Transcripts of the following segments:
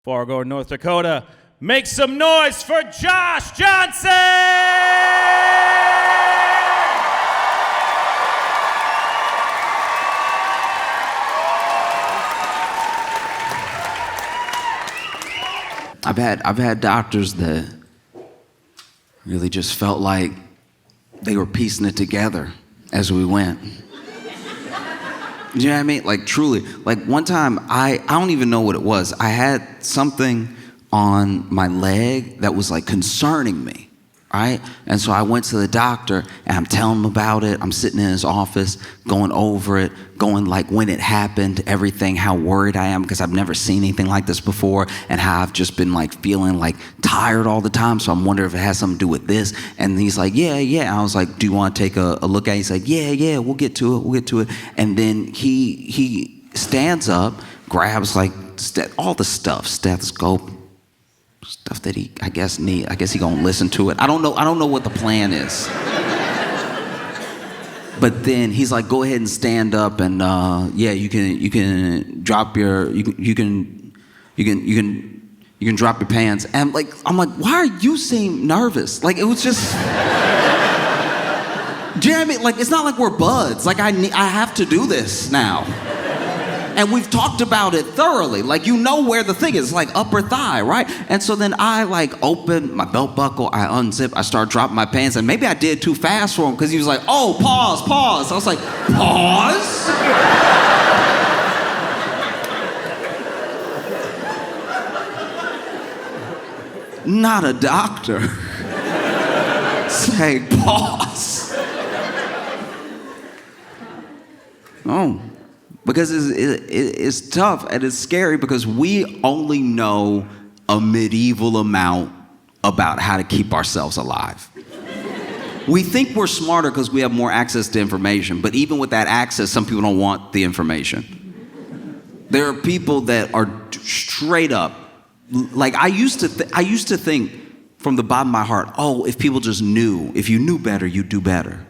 Fargo, North Dakota. Make some noise for Josh Johnson! I've had doctors that really just felt like they were piecing it together as we went. You know what I mean? Like, truly. Like, one time, I don't even know what it was. I had something on my leg that was, like, concerning me, right? And so I went to the doctor, and I'm telling him about it. I'm sitting in his office, going over it, going, like, when it happened, everything, how worried I am, because I've never seen anything like this before, and how I've just been, like, feeling, like, tired all the time, so I'm wondering if it has something to do with this. And he's like, yeah. And I was like, do you want to take a look at it? He's like, yeah, we'll get to it. And then he stands up, grabs, like, all the stuff, stethoscope, stuff that he, I guess he gonna listen to it. I don't know what the plan is. But then he's like, go ahead and stand up, and you can drop your you can drop your pants. And I'm like, why are you seem nervous? Like, it was just. Do you know what I mean? Like, it's not like we're buds. Like, I have to do this now. And we've talked about it thoroughly. Like, you know where the thing is, like upper thigh, right? And so then I open my belt buckle, I unzip, I start dropping my pants, and maybe I did too fast for him because he was like, oh, pause. I was like, pause? Not a doctor. Say pause. Oh. Because it's tough and it's scary because we only know a medieval amount about how to keep ourselves alive. We think we're smarter because we have more access to information, but even with that access, some people don't want the information. There are people that are straight up, like I used to think from the bottom of my heart, oh, if people just knew, if you knew better, you'd do better.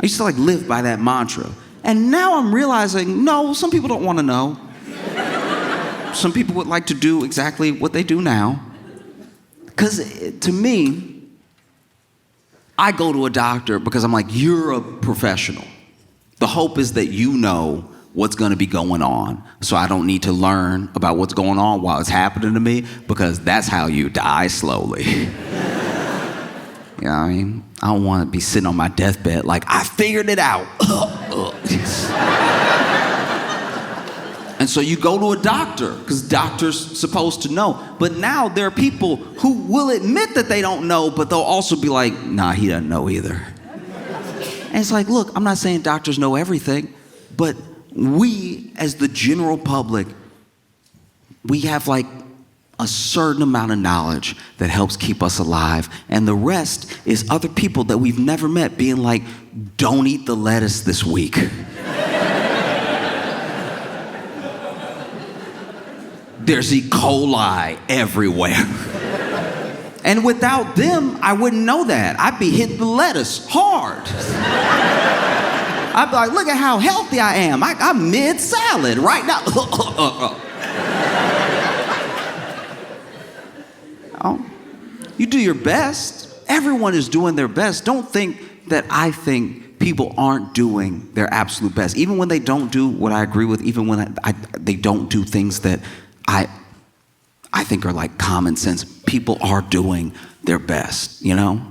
I used to live by that mantra. And now I'm realizing, no, some people don't want to know. Some people would like to do exactly what they do now. Because to me, I go to a doctor because I'm like, you're a professional. The hope is that you know what's going to be going on, so I don't need to learn about what's going on while it's happening to me, because that's how you die slowly. You know what I mean? I don't want to be sitting on my deathbed like, I figured it out. And so you go to a doctor, because doctors supposed to know. But now there are people who will admit that they don't know, but they'll also be like, nah, he doesn't know either. And it's like, look, I'm not saying doctors know everything, but we, as the general public, we have a certain amount of knowledge that helps keep us alive. And the rest is other people that we've never met being like, don't eat the lettuce this week. There's E. coli everywhere. And without them, I wouldn't know that. I'd be hitting the lettuce hard. I'd be like, look at how healthy I am. I'm mid-salad right now. You do your best. Everyone is doing their best. Don't think that I think people aren't doing their absolute best. Even when they don't do what I agree with, even when they don't do things that I think are like common sense, people are doing their best, you know?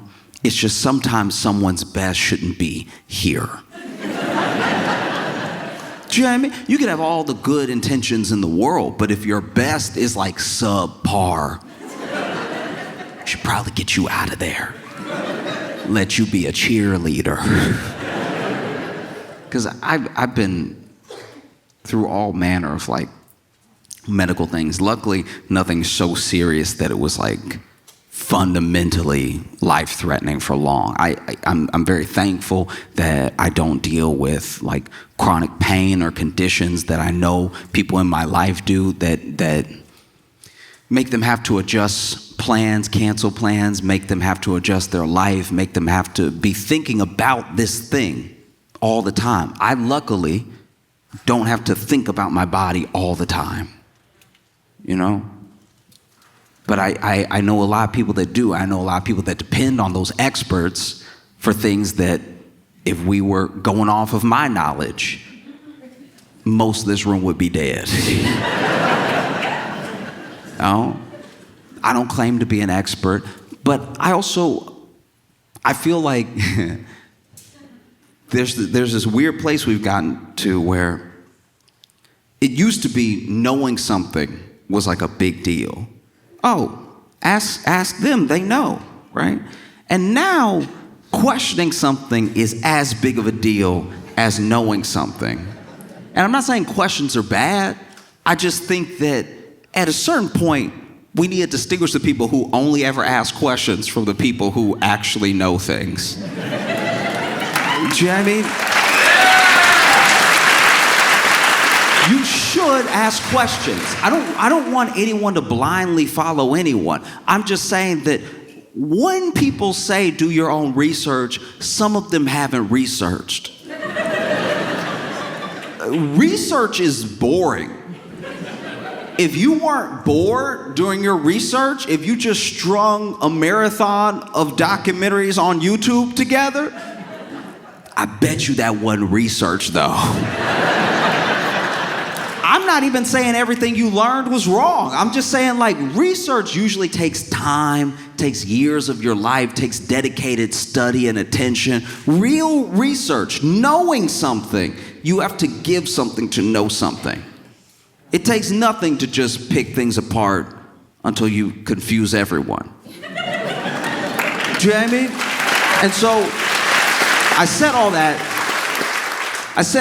It's just sometimes someone's best shouldn't be here. Do you know what I mean? You can have all the good intentions in the world, but if your best is like subpar, should probably get you out of there. Let you be a cheerleader. Because I've been through all manner of medical things. Luckily, nothing so serious that it was fundamentally life-threatening for long. I'm very thankful that I don't deal with chronic pain or conditions that I know people in my life do that make them have to adjust plans, cancel plans, make them have to adjust their life, make them have to be thinking about this thing all the time. I luckily don't have to think about my body all the time, you know? But I know a lot of people that do. I know a lot of people that depend on those experts for things that if we were going off of my knowledge, most of this room would be dead. No? I don't claim to be an expert, but I feel like there's this weird place we've gotten to where it used to be knowing something was like a big deal. Oh, ask them, they know, right? And now questioning something is as big of a deal as knowing something. And I'm not saying questions are bad. I just think that at a certain point, we need to distinguish the people who only ever ask questions from the people who actually know things. Do you know what I mean? You should ask questions. I don't want anyone to blindly follow anyone. I'm just saying that when people say do your own research, some of them haven't researched. Research is boring. If you weren't bored during your research, if you just strung a marathon of documentaries on YouTube together, I bet you that wasn't research though. I'm not even saying everything you learned was wrong. I'm just saying like research usually takes time, takes years of your life, takes dedicated study and attention. Real research, knowing something, you have to give something to know something. It takes nothing to just pick things apart until you confuse everyone. Do you know what I mean? And so I said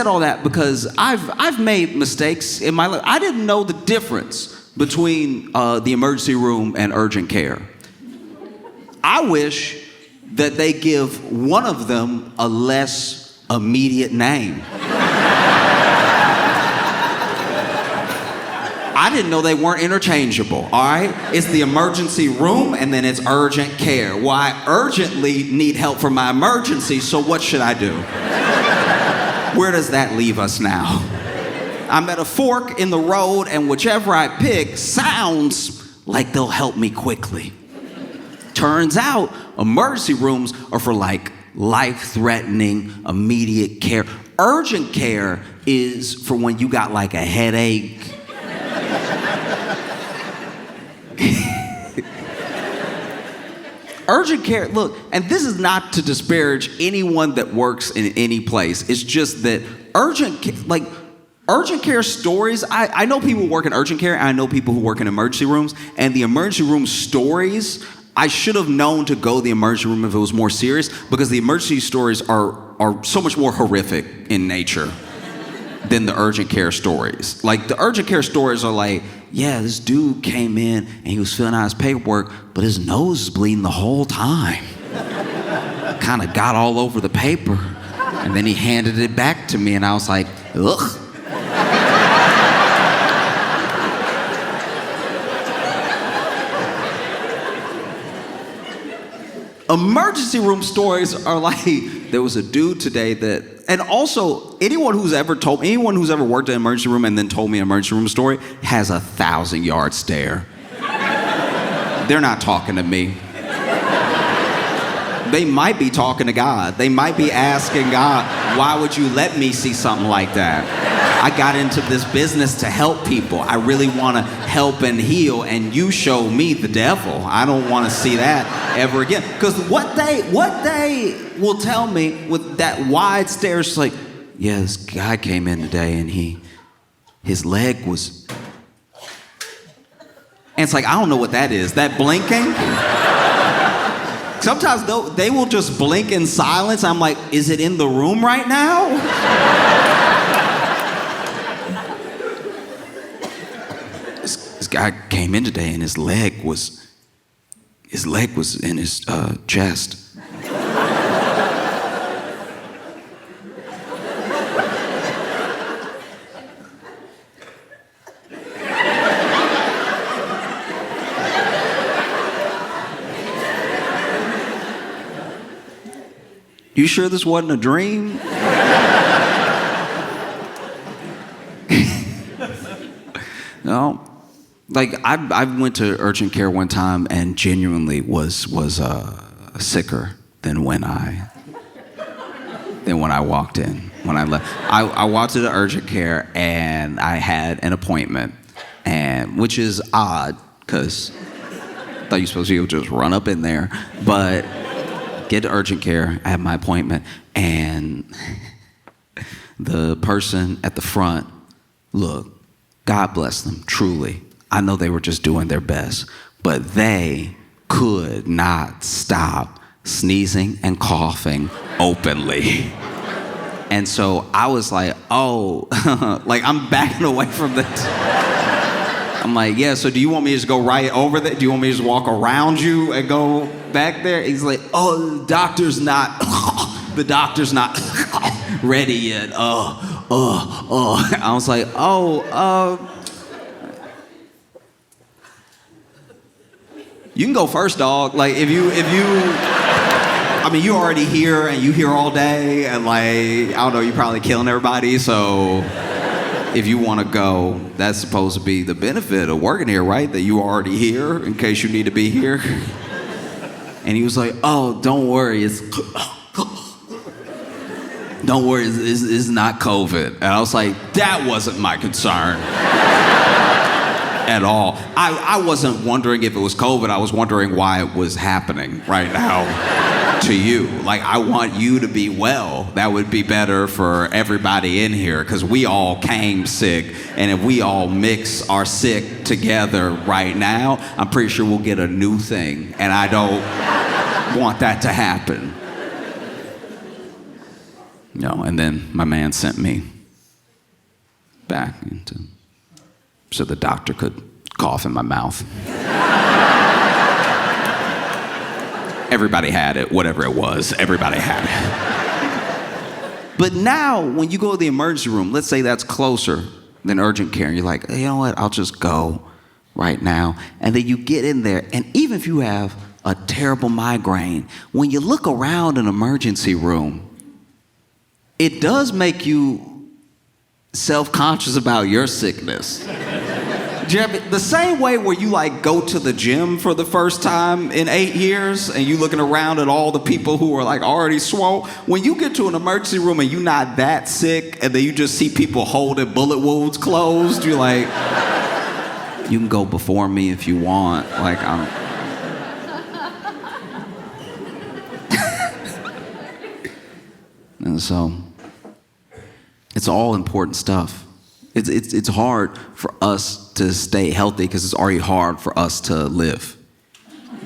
all that because I've made mistakes in my life. I didn't know the difference between the emergency room and urgent care. I wish that they give one of them a less immediate name. I didn't know they weren't interchangeable, all right? It's the emergency room and then it's urgent care. Well, I urgently need help for my emergency, so what should I do? Where does that leave us now? I'm at a fork in the road and whichever I pick sounds like they'll help me quickly. Turns out emergency rooms are for like life-threatening, immediate care. Urgent care is for when you got like a headache. Urgent care, look, and this is not to disparage anyone that works in any place. It's just that urgent care stories, I know people who work in urgent care, and I know people who work in emergency rooms, and the emergency room stories, I should have known to go to the emergency room if it was more serious, because the emergency stories are so much more horrific in nature than the urgent care stories. Like, the urgent care stories are like, yeah, this dude came in and he was filling out his paperwork, but his nose is bleeding the whole time. Kind of got all over the paper. And then he handed it back to me and I was like, ugh. Emergency room stories are like, there was a dude today that, and also anyone who's ever worked in an emergency room and then told me an emergency room story has a 1,000-yard stare. They're not talking to me. They might be talking to God. They might be asking God, why would you let me see something like that? I got into this business to help people. I really want to help and heal, and you show me the devil. I don't want to see that ever again. Because what they will tell me with that wide stare is like, yeah, this guy came in today and his leg was... And it's like, I don't know what that is. That blinking? Sometimes they will just blink in silence. I'm like, is it in the room right now? This guy came in today and his leg was in his chest. You sure this wasn't a dream? No. Like I went to urgent care one time and genuinely was sicker than when I walked in. When I left, I walked to the urgent care and I had an appointment, and which is odd because I thought you were supposed to just run up in there, but get to urgent care. I had my appointment, and the person at the front, look, God bless them, truly. I know they were just doing their best, but they could not stop sneezing and coughing openly. And so I was like, oh, like I'm backing away from the I'm like, yeah, so do you want me to just go right over there? Do you want me to just walk around you and go back there? He's like, oh, the doctor's not ready yet. I was like, you can go first, dog. Like, if you, I mean, you're already here and you here all day, and like, I don't know, you're probably killing everybody, so if you want to go, that's supposed to be the benefit of working here, right? That you are already here in case you need to be here. And he was like, oh, don't worry, it's not COVID. And I was like, that wasn't my concern at all. I wasn't wondering if it was COVID. I was wondering why it was happening right now to you. Like, I want you to be well. That would be better for everybody in here because we all came sick. And if we all mix our sick together right now, I'm pretty sure we'll get a new thing. And I don't want that to happen. No, and then my man sent me back so the doctor could cough in my mouth. Everybody had it, whatever it was, everybody had it. But now, when you go to the emergency room, let's say that's closer than urgent care, and you're like, you know what, I'll just go right now. And then you get in there, and even if you have a terrible migraine, when you look around an emergency room, it does make you self-conscious about your sickness. The same way where you like go to the gym for the first time in 8 years and you looking around at all the people who are like already swole. When you get to an emergency room and you're not that sick and then you just see people holding bullet wounds closed, you're like, you can go before me if you want. Like, I'm... And so, it's all important stuff. It's hard for us to stay healthy because it's already hard for us to live.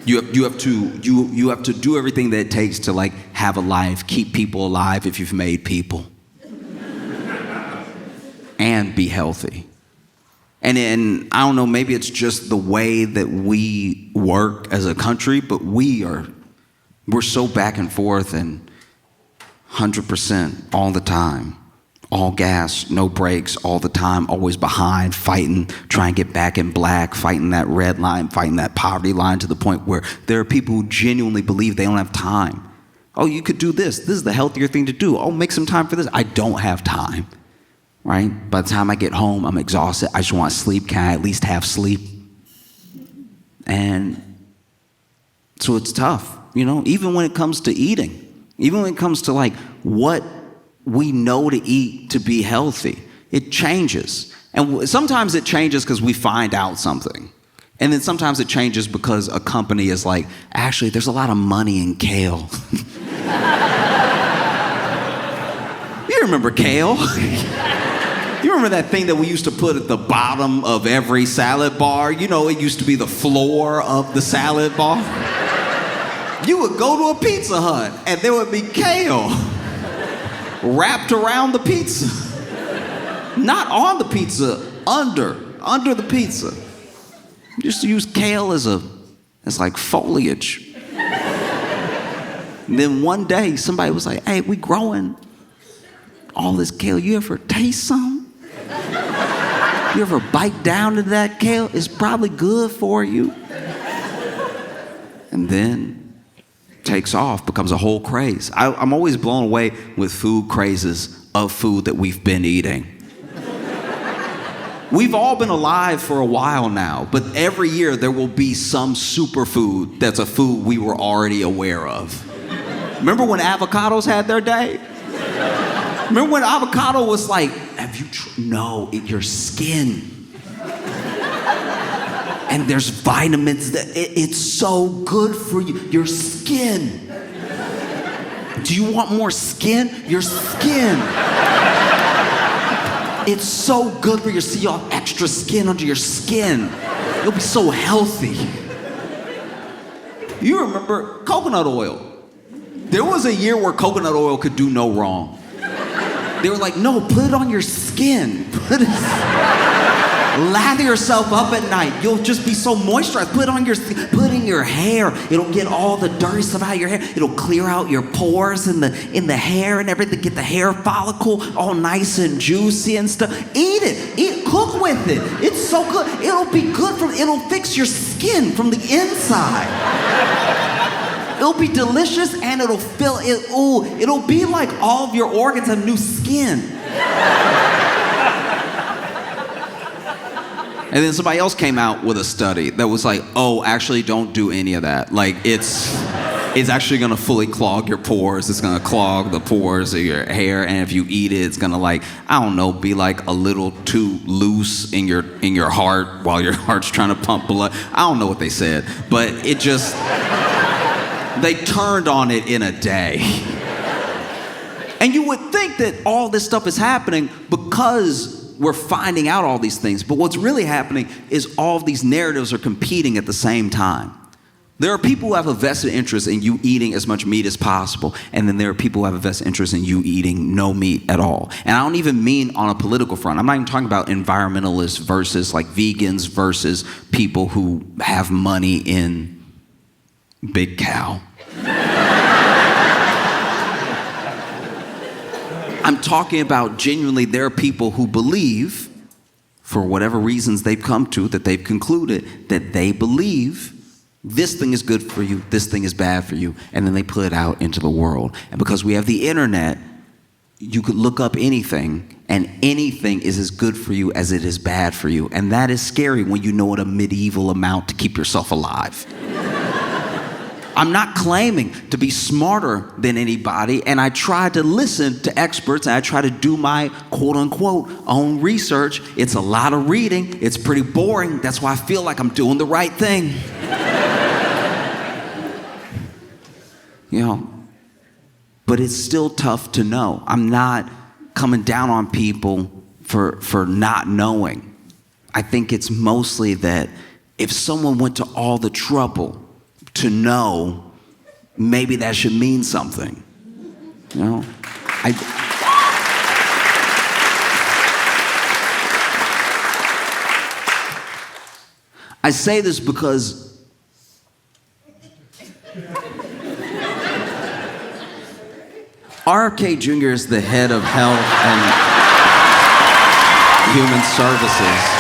You have to do everything that it takes to like have a life, keep people alive if you've made people, and be healthy. And I don't know, maybe it's just the way that we work as a country, but we're so back and forth and 100% all the time. All gas, no brakes, all the time, always behind, fighting, trying to get back in black, fighting that red line, fighting that poverty line to the point where there are people who genuinely believe they don't have time. Oh, you could do this. This is the healthier thing to do. Oh, make some time for this. I don't have time, right? By the time I get home, I'm exhausted. I just want to sleep. Can I at least have sleep? And so it's tough, you know, even when it comes to eating, even when it comes to like what we know to eat to be healthy. It changes. And sometimes it changes because we find out something. And then sometimes it changes because a company is like, actually, there's a lot of money in kale. You remember kale? You remember that thing that we used to put at the bottom of every salad bar? You know, it used to be the floor of the salad bar. You would go to a Pizza Hut and there would be kale wrapped around the pizza. Not on the pizza, under the pizza. You used to use kale as like foliage. And then one day somebody was like, hey, we growing all this kale. You ever taste some? You ever bite down to that kale? It's probably good for you. And then takes off, becomes a whole craze. I'm always blown away with food crazes of food that we've been eating. We've all been alive for a while now, but every year there will be some superfood that's a food we were already aware of. Remember when avocados had their day? Remember when avocado was like, have you no, your skin. And there's vitamins that it's so good for you, your skin. Do you want more skin? Your skin. It's so good for your skin. You'll have extra skin under your skin. You'll be so healthy. You remember coconut oil. There was a year where coconut oil could do no wrong. They were like, no, put it on your skin. Lather yourself up at night. You'll just be so moisturized. Put in your hair. It'll get all the dirty stuff out of your hair. It'll clear out your pores in the hair and everything. Get the hair follicle all nice and juicy and stuff. Eat it. Cook with it. It's so good. It'll be good it'll fix your skin from the inside. It'll be delicious and it'll be like all of your organs have new skin. And then somebody else came out with a study that was like, oh, actually don't do any of that. Like it's actually gonna fully clog your pores. It's gonna clog the pores of your hair. And if you eat it, it's gonna be like a little too loose in your heart while your heart's trying to pump blood. I don't know what they said, but they turned on it in a day. And you would think that all this stuff is happening because we're finding out all these things. But what's really happening is all of these narratives are competing at the same time. There are people who have a vested interest in you eating as much meat as possible. And then there are people who have a vested interest in you eating no meat at all. And I don't even mean on a political front. I'm not even talking about environmentalists versus like vegans versus people who have money in Big Cow. I'm talking about genuinely there are people who believe, for whatever reasons they've come to, that they've concluded that they believe this thing is good for you, this thing is bad for you, and then they put it out into the world. And because we have the internet, you could look up anything, and anything is as good for you as it is bad for you. And that is scary when you know what a medieval amount to keep yourself alive. I'm not claiming to be smarter than anybody, and I try to listen to experts, and I try to do my quote-unquote own research. It's a lot of reading. It's pretty boring. That's why I feel like I'm doing the right thing. But it's still tough to know. I'm not coming down on people for not knowing. I think it's mostly that if someone went to all the trouble to know, maybe that should mean something. I say this because RFK Jr. is the head of Health and Human Services.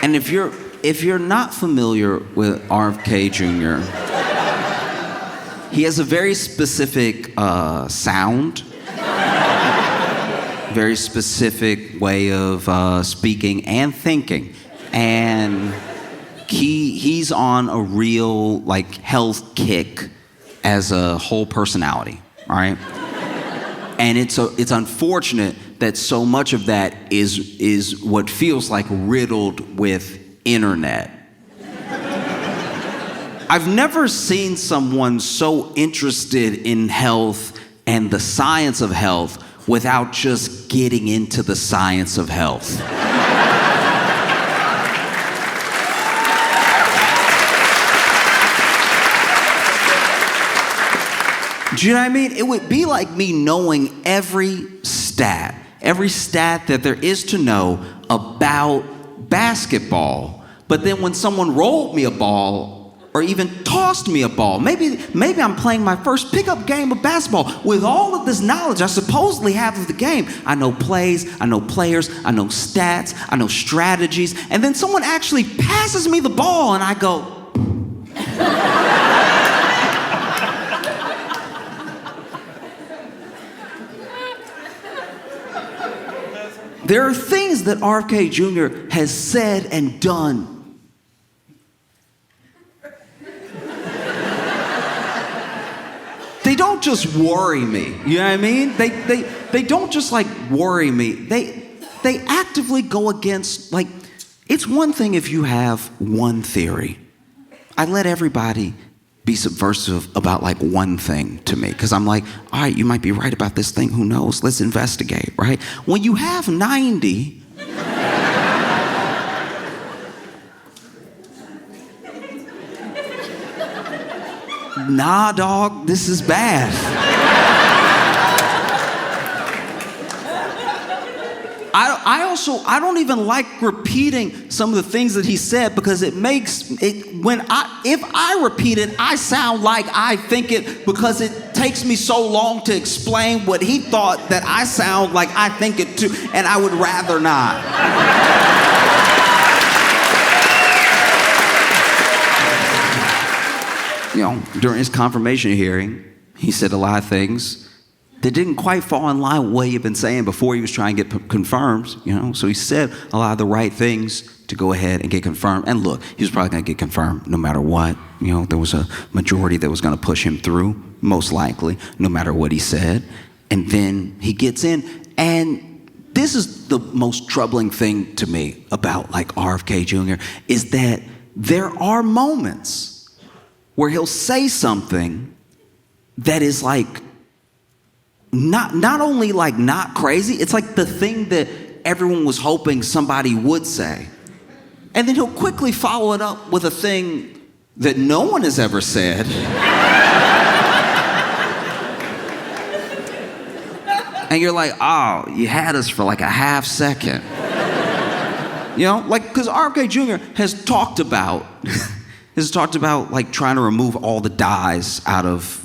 And if you're not familiar with RFK Jr., he has a very specific sound, very specific way of speaking and thinking, and he's on a real health kick as a whole personality, all right? And it's unfortunate that so much of that is what feels like riddled with internet. I've never seen someone so interested in health and the science of health without just getting into the science of health. Do you know what I mean? It would be like me knowing every stat that there is to know about basketball. But then when someone rolled me a ball or even tossed me a ball, maybe I'm playing my first pickup game of basketball. With all of this knowledge I supposedly have of the game, I know plays, I know players, I know stats, I know strategies, and then someone actually passes me the ball and I go, There are things that RFK Jr. has said and done. They don't just worry me. You know what I mean? They don't just like worry me. They actively go against, like, it's one thing if you have one theory. I let everybody be subversive about like one thing to me, because I'm like, all right, you might be right about this thing, who knows, let's investigate, right? When you have 90, nah, dog, this is bad. I don't even like repeating some of the things that he said, because it makes it, if I repeat it, I sound like I think it, because it takes me so long to explain what he thought that I sound like I think it too, and I would rather not. You know, during his confirmation hearing, he said a lot of things that didn't quite fall in line with what he had been saying before he was trying to get confirmed, you know? So he said a lot of the right things to go ahead and get confirmed. And look, he was probably gonna get confirmed no matter what. You know, there was a majority that was gonna push him through, most likely, no matter what he said. And then he gets in, and this is the most troubling thing to me about like RFK Jr. is that there are moments where he'll say something that is like, not only like not crazy, it's like the thing that everyone was hoping somebody would say. And then he'll quickly follow it up with a thing that no one has ever said. And you're like, oh, you had us for like a half second. You know, like, because RFK Jr. has talked about like trying to remove all the dyes out of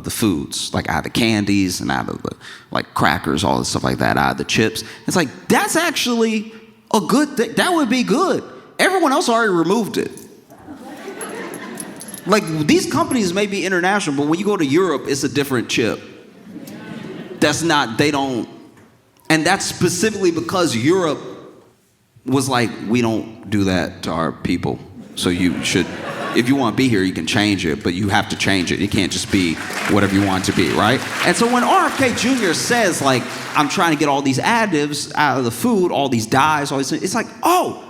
the foods, like out of the candies and out of the like crackers, all the stuff like that, out of the chips. It's like, that's actually a good thing. That would be good. Everyone else already removed it. Like, these companies may be international, but when you go to Europe, it's a different chip. That's not, they don't, and that's specifically because Europe was like, we don't do that to our people. So you should, if you want to be here, you can change it, but you have to change it. It can't just be whatever you want it to be, right? And so when RFK Jr. says, like, I'm trying to get all these additives out of the food, all these dyes, all these things, it's like, oh,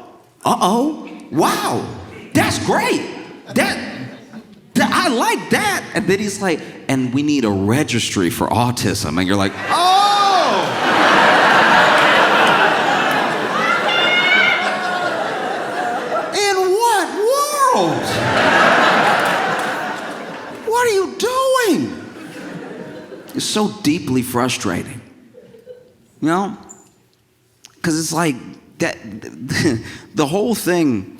wow, that's great. That I like that. And then he's like, and we need a registry for autism. And you're like, oh! What are you doing? It's so deeply frustrating, you know? Because it's like that, the whole thing,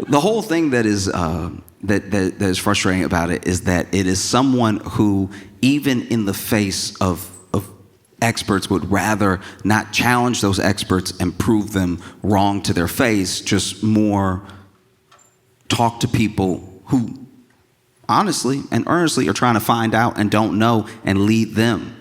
the whole thing that is that is frustrating about it is that it is someone who, even in the face of experts, would rather not challenge those experts and prove them wrong to their face, just more talk to people who honestly and earnestly are trying to find out and don't know and lead them.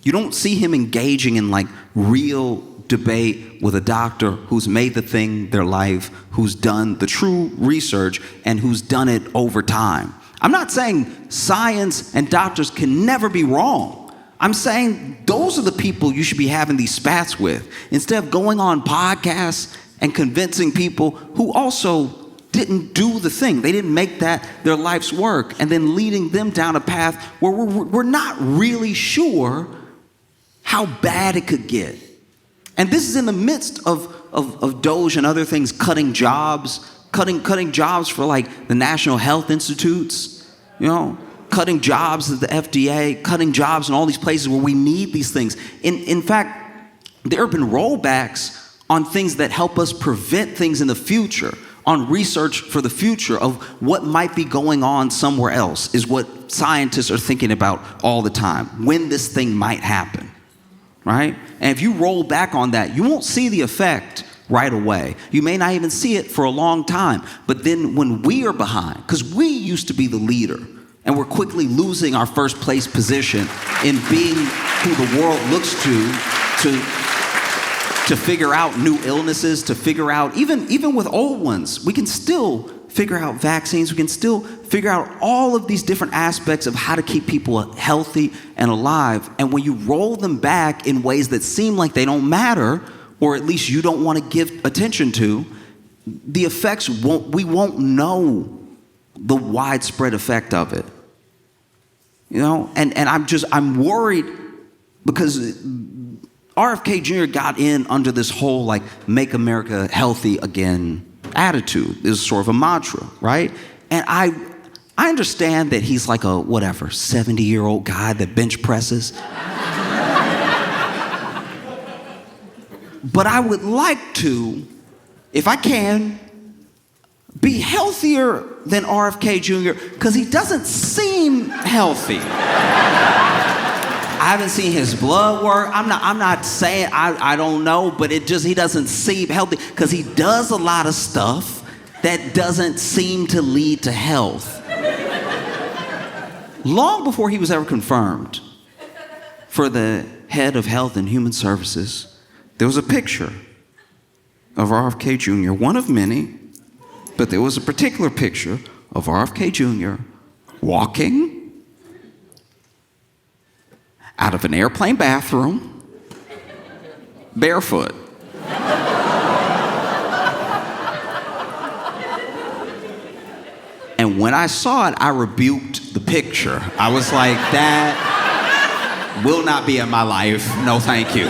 You don't see him engaging in like real debate with a doctor who's made the thing their life, who's done the true research and who's done it over time. I'm not saying science and doctors can never be wrong. I'm saying those are the people you should be having these spats with, instead of going on podcasts and convincing people who also didn't do the thing. They didn't make that their life's work, and then leading them down a path where we're not really sure how bad it could get. And this is in the midst of Doge and other things cutting jobs for like the National Health Institutes, you know, cutting jobs at the FDA, cutting jobs in all these places where we need these things. In fact, there have been rollbacks on things that help us prevent things in the future, on research for the future of what might be going on somewhere else, is what scientists are thinking about all the time, when this thing might happen, right? And if you roll back on that, you won't see the effect right away. You may not even see it for a long time. But then when we are behind, because we used to be the leader, And we're quickly losing our first place position in being who the world looks to figure out new illnesses, to figure out, even with old ones, we can still figure out vaccines. We can still figure out all of these different aspects of how to keep people healthy and alive. And when you roll them back in ways that seem like they don't matter, or at least you don't want to give attention to, the effects we won't know the widespread effect of it. You know, and I'm worried because RFK Jr. got in under this whole like make America healthy again attitude. This is sort of a mantra, right? And I understand that he's like a 70-year-old guy that bench presses. But I would like to, if I can, be healthier than RFK Jr. because he doesn't seem healthy. I haven't seen his blood work. I'm not saying I don't know, but he doesn't seem healthy because he does a lot of stuff that doesn't seem to lead to health. Long before he was ever confirmed for the head of Health and Human Services, there was a picture of RFK Jr., one of many, but there was a particular picture of RFK Jr. walking out of an airplane bathroom, barefoot. And when I saw it, I rebuked the picture. I was like, that will not be in my life. No, thank you.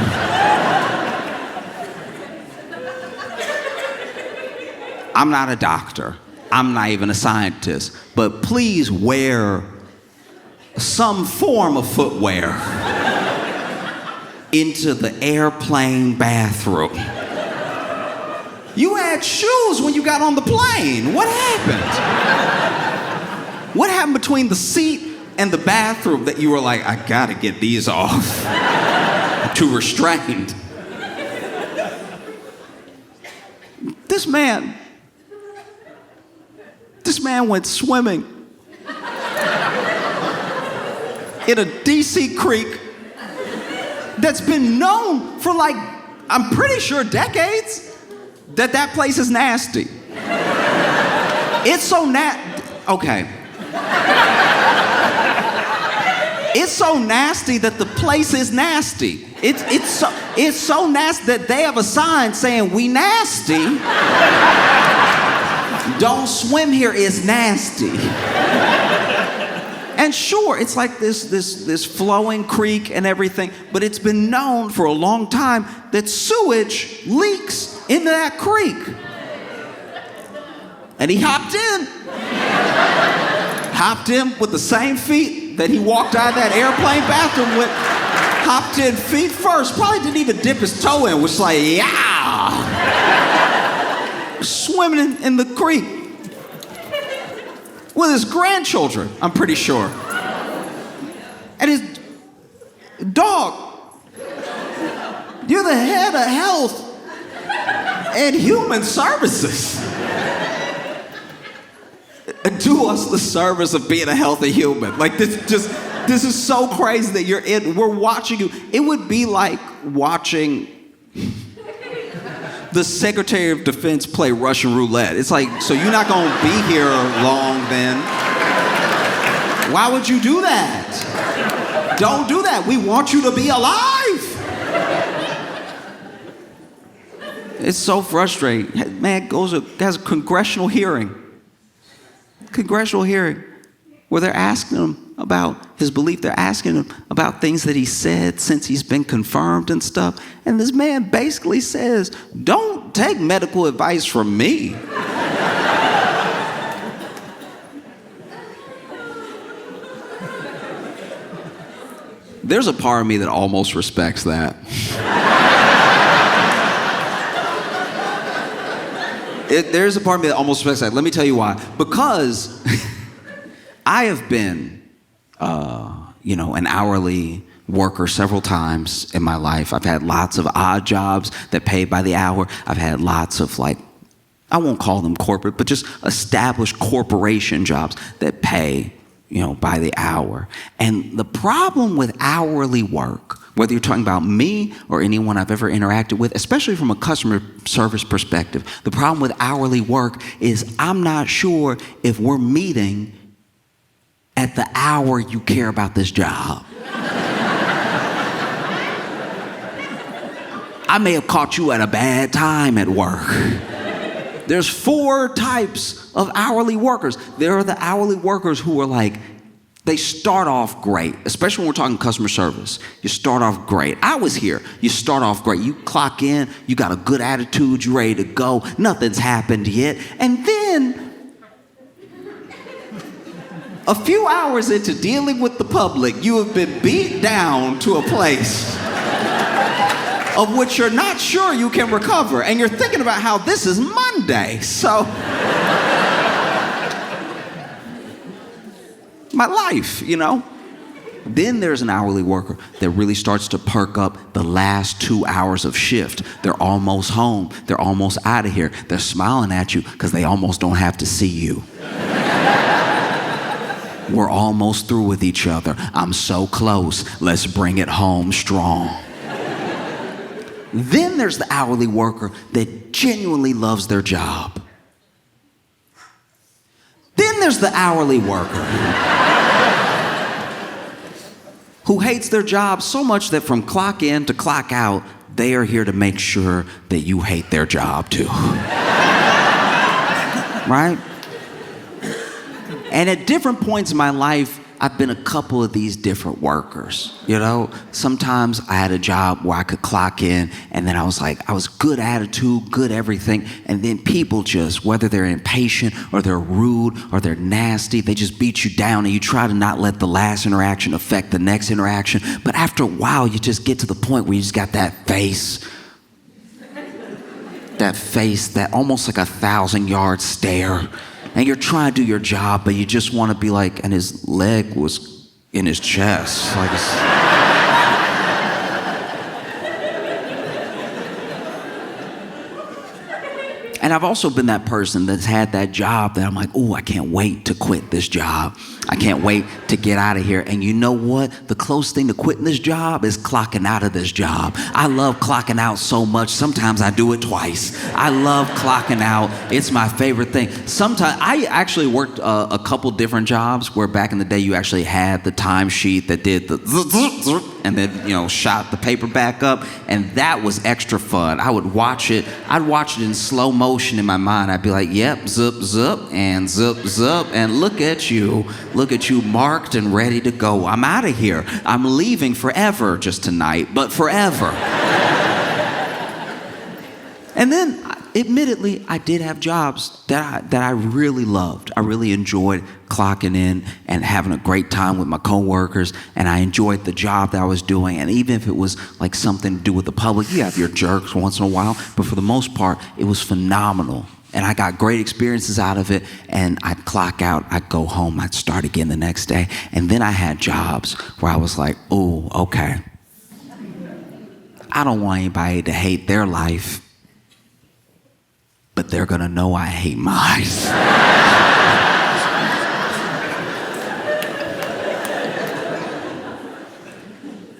I'm not a doctor. I'm not even a scientist. But please wear some form of footwear into the airplane bathroom. You had shoes when you got on the plane. What happened? What happened between the seat and the bathroom that you were like, I gotta get these off? I'm too restrained. This man went swimming in a DC creek that's been known for I'm pretty sure decades, that place is nasty. It's so okay. It's so nasty that the place is nasty. It's so nasty that they have a sign saying, "We nasty. Don't swim here, it's nasty." And sure, it's like this flowing creek and everything, but it's been known for a long time that sewage leaks into that creek. And he hopped in with the same feet that he walked out of that airplane bathroom with, hopped in feet first, probably didn't even dip his toe in, was like, yeah, swimming in the creek with his grandchildren, I'm pretty sure. And his dog. You're the head of Health and Human Services. Do us the service of being a healthy human. This is so crazy that we're watching you. It would be like watching the Secretary of Defense play Russian roulette. It's like, so you're not gonna be here long then. Why would you do that? Don't do that. We want you to be alive. It's so frustrating. Man has a congressional hearing where they're asking him about his belief. They're asking him about things that he said since he's been confirmed and stuff. And this man basically says, don't take medical advice from me. There's a part of me that almost respects that. There's a part of me that almost respects that. Let me tell you why. Because I have been an hourly worker several times in my life. I've had lots of odd jobs that pay by the hour. I've had lots of I won't call them corporate, but just established corporation jobs that pay by the hour. And the problem with hourly work, whether you're talking about me or anyone I've ever interacted with, especially from a customer service perspective, the problem with hourly work is I'm not sure if we're meeting at the hour you care about this job. I may have caught you at a bad time at work. There's 4 types of hourly workers. There are the hourly workers who are like, they start off great, especially when we're talking customer service. You start off great. I was here. You start off great. You clock in, you got a good attitude, you're ready to go. Nothing's happened yet. And then, a few hours into dealing with the public, you have been beat down to a place of which you're not sure you can recover. And you're thinking about how this is Monday. So, my life, Then there's an hourly worker that really starts to perk up the last 2 hours of shift. They're almost home. They're almost out of here. They're smiling at you because they almost don't have to see you. We're almost through with each other. I'm so close. Let's bring it home strong. Then there's the hourly worker that genuinely loves their job. Then there's the hourly worker who hates their job so much that from clock in to clock out, they are here to make sure that you hate their job too. Right? And at different points in my life, I've been a couple of these different workers, Sometimes I had a job where I could clock in and then I was good attitude, good everything. And then people just, whether they're impatient or they're rude or they're nasty, they just beat you down and you try to not let the last interaction affect the next interaction. But after a while, you just get to the point where you just got that face, that almost like a 1,000-yard stare. And you're trying to do your job, but you just want to be like, and his leg was in his chest. And I've also been that person that's had that job that I'm like, oh, I can't wait to quit this job. I can't wait to get out of here. And you know what? The closest thing to quitting this job is clocking out of this job. I love clocking out so much. Sometimes I do it twice. I love clocking out. It's my favorite thing. Sometimes I actually worked a couple different jobs where back in the day you actually had the timesheet that did the and then shot the paper back up, and that was extra fun. I would watch it. I'd watch it in slow motion in my mind. I'd be like, yep, zip, zip, and zip, zip, and look at you marked and ready to go. I'm out of here. I'm leaving forever, just tonight, but forever. And then, admittedly, I did have jobs that I really loved. I really enjoyed clocking in and having a great time with my coworkers, and I enjoyed the job that I was doing. And even if it was like something to do with the public, you have your jerks once in a while, but for the most part, it was phenomenal. And I got great experiences out of it, and I'd clock out, I'd go home, I'd start again the next day. And then I had jobs where I was like, oh, okay. I don't want anybody to hate their life, but they're gonna know I hate mine.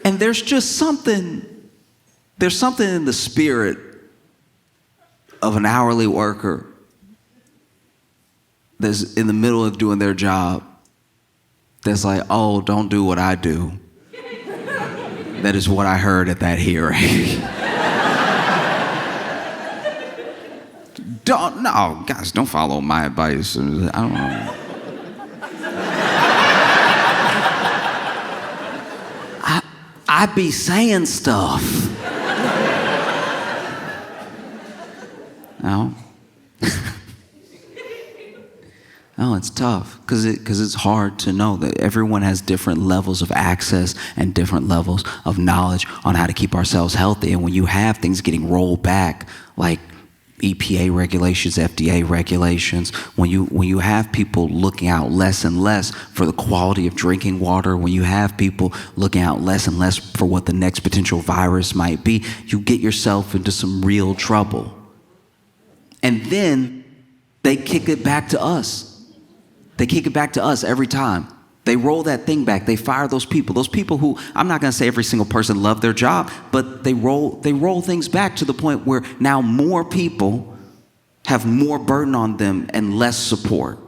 And there's something in the spirit of an hourly worker that's in the middle of doing their job that's like, oh, don't do what I do. That is what I heard at that hearing. Guys, don't follow my advice. I don't know. I be saying stuff. No. No, it's tough because it's hard to know that everyone has different levels of access and different levels of knowledge on how to keep ourselves healthy. And when you have things getting rolled back, like EPA regulations, FDA regulations, when you have people looking out less and less for the quality of drinking water, when you have people looking out less and less for what the next potential virus might be, you get yourself into some real trouble. And then they kick it back to us. They kick it back to us every time. They roll that thing back. They fire those people. Those people who, I'm not going to say every single person loved their job, but they roll things back to the point where now more people have more burden on them and less support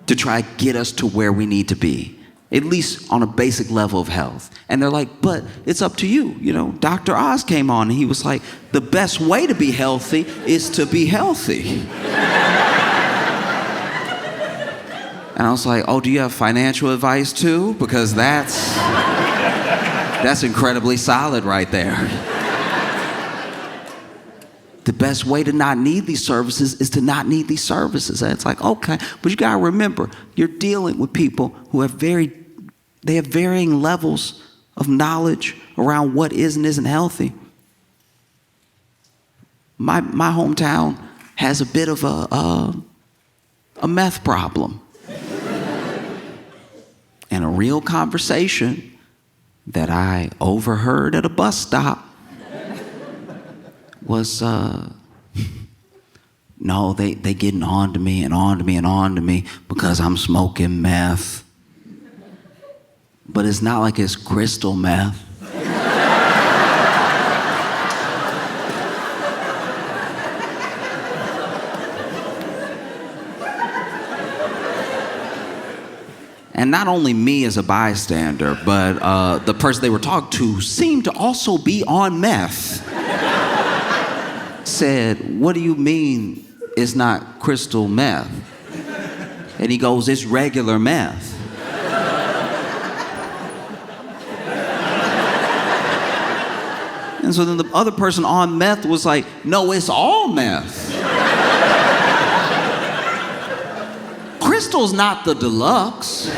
to try to get us to where we need to be, at least on a basic level of health. And they're like, but it's up to you. You know, Dr. Oz came on and he was like, the best way to be healthy is to be healthy. And I was like, oh, do you have financial advice too? Because that's incredibly solid right there. The best way to not need these services is to not need these services. And it's like, okay, but you gotta remember, you're dealing with people who have varying levels of knowledge around what is and isn't healthy. My hometown has a bit of a meth problem. And a real conversation that I overheard at a bus stop was, no, they getting on to me and on to me and on to me because I'm smoking meth. But it's not like it's crystal meth. And not only me as a bystander, but the person they were talking to seemed to also be on meth. Said, what do you mean it's not crystal meth? And he goes, it's regular meth. And so then the other person on meth was like, no, it's all meth. Crystal's not the deluxe.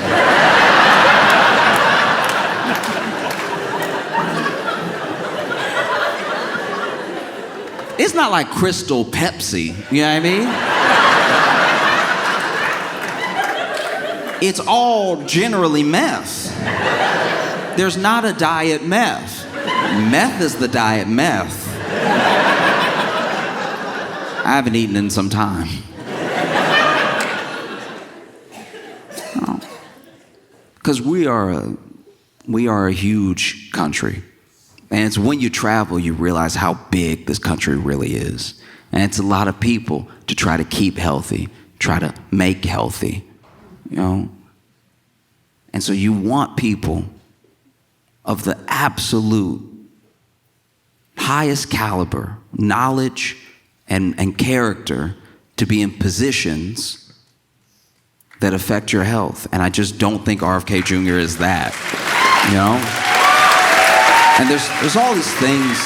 It's not like Crystal Pepsi, you know what I mean? It's all generally meth. There's not a diet meth. Meth is the diet meth. I haven't eaten in some time. Because we are a huge country. And it's when you travel, you realize how big this country really is. And it's a lot of people to try to keep healthy, try to make healthy, you know? And so you want people of the absolute highest caliber, knowledge and character to be in positions that affect your health. And I just don't think RFK Jr. is that, you know? And there's all these things.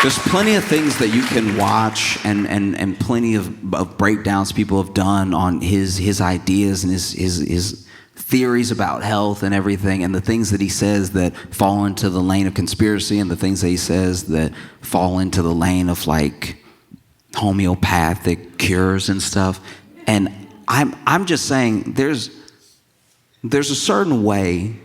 There's plenty of things that you can watch and plenty of breakdowns people have done on his ideas and his theories about health and everything, and the things that he says that fall into the lane of conspiracy and the things that he says that fall into the lane of like homeopathic cures and stuff. And I'm just saying there's a certain way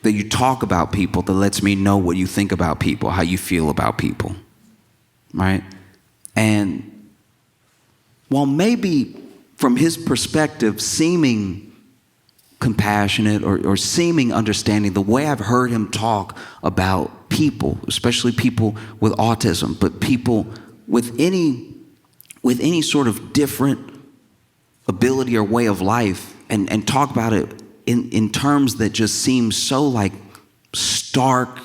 that you talk about people that lets me know what you think about people, how you feel about people, right? And while maybe from his perspective seeming compassionate or seeming understanding, the way I've heard him talk about people, especially people with autism, but people with any sort of different ability or way of life, and talk about it in terms that just seem so like stark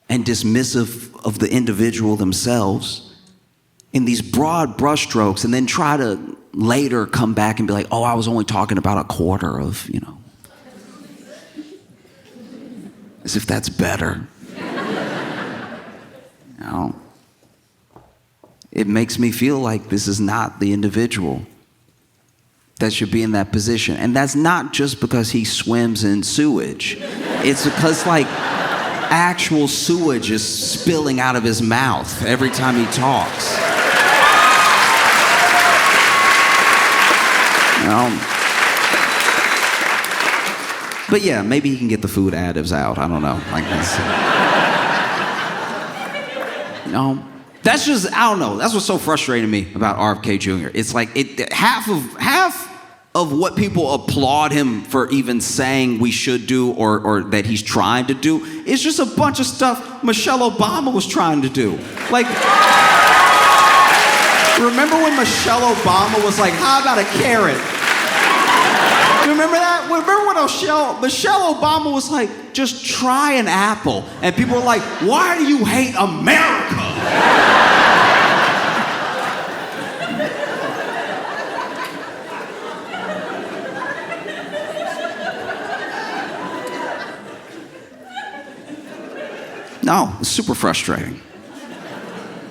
and dismissive of the individual themselves in these broad brushstrokes, and then try to later come back and be like, oh, I was only talking about a quarter of, you know. As if that's better. You know? It makes me feel like this is not the individual that should be in that position. And that's not just because he swims in sewage. It's because like actual sewage is spilling out of his mouth every time he talks. You know? But yeah, maybe he can get the food additives out. I don't know. Like this. You know? That's just, I don't know. That's what's so frustrating to me about RFK Jr. It's like half of what people applaud him for even saying we should do or that he's trying to do is just a bunch of stuff Michelle Obama was trying to do. Like, remember when Michelle Obama was like, how about a carrot? You remember that? Remember when Michelle Obama was like, just try an apple. And people were like, why do you hate America? No, it's super frustrating.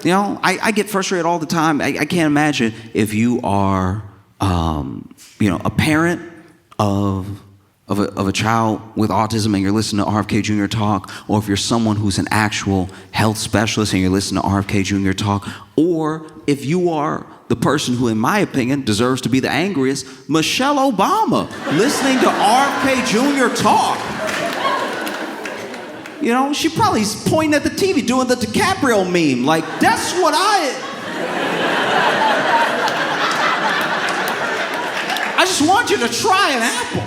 You know, I get frustrated all the time. I can't imagine if you are, a parent of a child with autism and you're listening to RFK Jr. talk, or if you're someone who's an actual health specialist and you're listening to RFK Jr. talk, or if you are the person who, in my opinion, deserves to be the angriest, Michelle Obama, listening to RFK Jr. talk. You know, she probably is pointing at the TV doing the DiCaprio meme. Like, that's what I just want you to try an apple.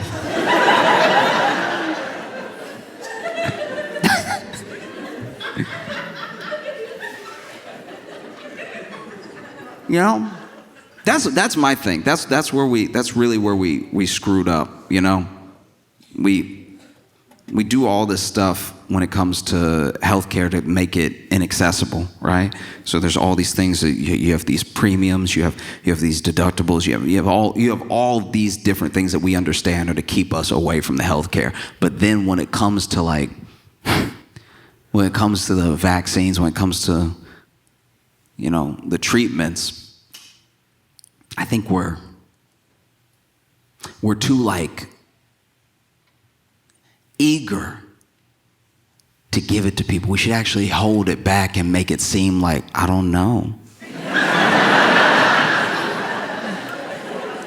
You know, that's my thing. That's really where we screwed up. You know, we do all this stuff when it comes to healthcare to make it inaccessible, right? So there's all these things that you have these premiums, you have these deductibles, you have all these different things that we understand are to keep us away from the healthcare. But then when it comes to the vaccines, when it comes to, you know, the treatments, I think we're too eager to give it to people. We should actually hold it back and make it seem like, I don't know.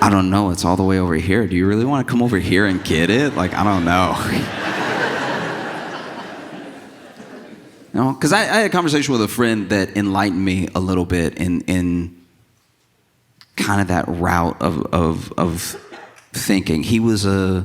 I don't know, it's all the way over here. Do you really want to come over here and get it? Like, I don't know. You know, because I had a conversation with a friend that enlightened me a little bit in kind of that route of thinking. He was a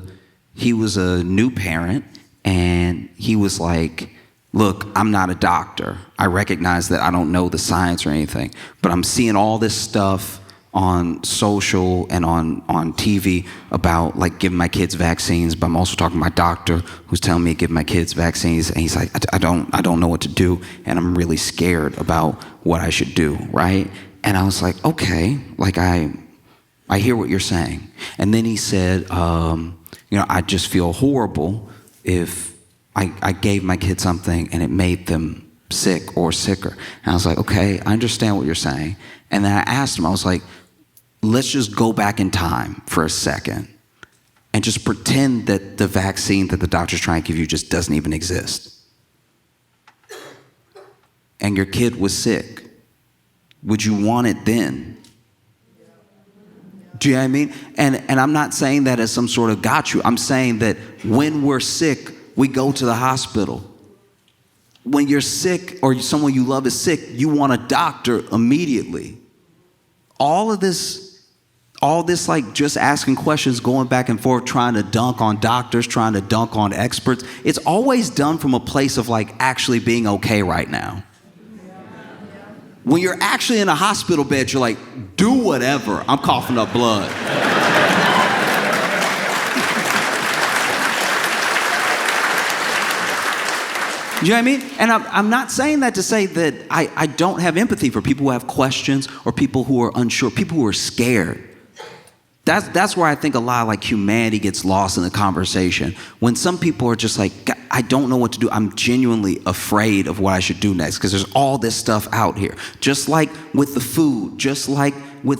new parent, and he was like, look, I'm not a doctor. I recognize that I don't know the science or anything, but I'm seeing all this stuff on social and on TV about like giving my kids vaccines, but I'm also talking to my doctor who's telling me to give my kids vaccines, and he's like, I don't know what to do, and I'm really scared about what I should do, right? And I was like, okay, like I hear what you're saying. And then he said, I just feel horrible if I gave my kid something and it made them sick or sicker. And I was like, okay, I understand what you're saying. And then I asked him, I was like, let's just go back in time for a second and just pretend that the vaccine that the doctor's trying to give you just doesn't even exist. And your kid was sick. Would you want it then? Do you know what I mean? And I'm not saying that as some sort of got you. I'm saying that when we're sick, we go to the hospital. When you're sick or someone you love is sick, you want a doctor immediately. All this like just asking questions, going back and forth, trying to dunk on doctors, trying to dunk on experts. It's always done from a place of like actually being okay right now. When you're actually in a hospital bed, you're like, do whatever. I'm coughing up blood. You know what I mean? And I'm not saying that to say that I don't have empathy for people who have questions or people who are unsure, people who are scared. That's where I think a lot of like humanity gets lost in the conversation. When some people are just like, I don't know what to do. I'm genuinely afraid of what I should do next because there's all this stuff out here. Just like with the food, just like with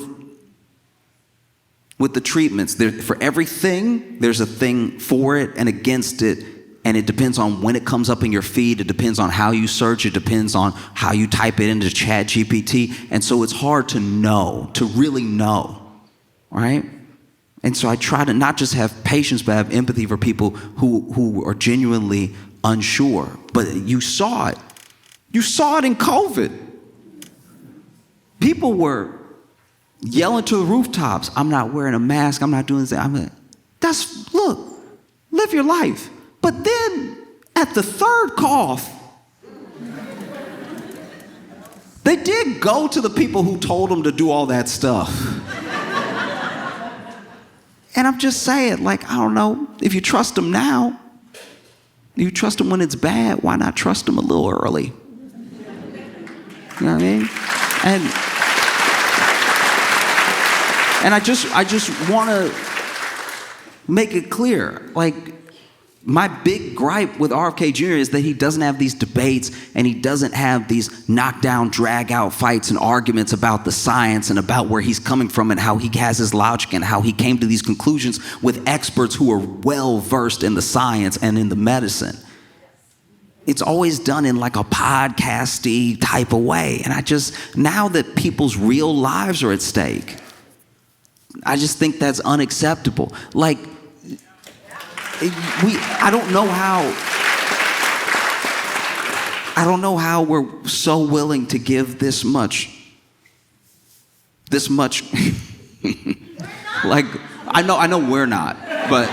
the treatments. For everything, there's a thing for it and against it. And it depends on when it comes up in your feed. It depends on how you search. It depends on how you type it into ChatGPT. And so it's hard to know, to really know. Right? And so I try to not just have patience, but have empathy for people who are genuinely unsure. But you saw it. You saw it in COVID. People were yelling to the rooftops, I'm not wearing a mask, I'm not doing this. Look, live your life. But then at the third cough, they did go to the people who told them to do all that stuff. And I'm just saying, like, I don't know, if you trust them now, if you trust them when it's bad, why not trust them a little early? You know what I mean? And I just want to make it clear, like, my big gripe with RFK Jr. is that he doesn't have these debates and he doesn't have these knockdown, drag-out fights and arguments about the science and about where he's coming from and how he has his logic and how he came to these conclusions with experts who are well-versed in the science and in the medicine. It's always done in like a podcasty type of way. And now that people's real lives are at stake, I just think that's unacceptable. Like, I don't know how we're so willing to give this much. Like, I know we're not, but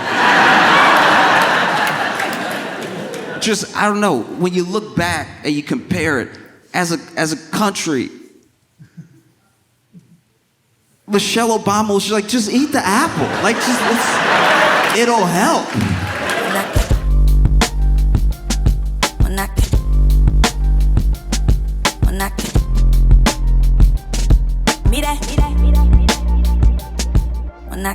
just, I don't know, when you look back and you compare it as a country, Michelle Obama was like, just eat the apple. Like, it'll help. When I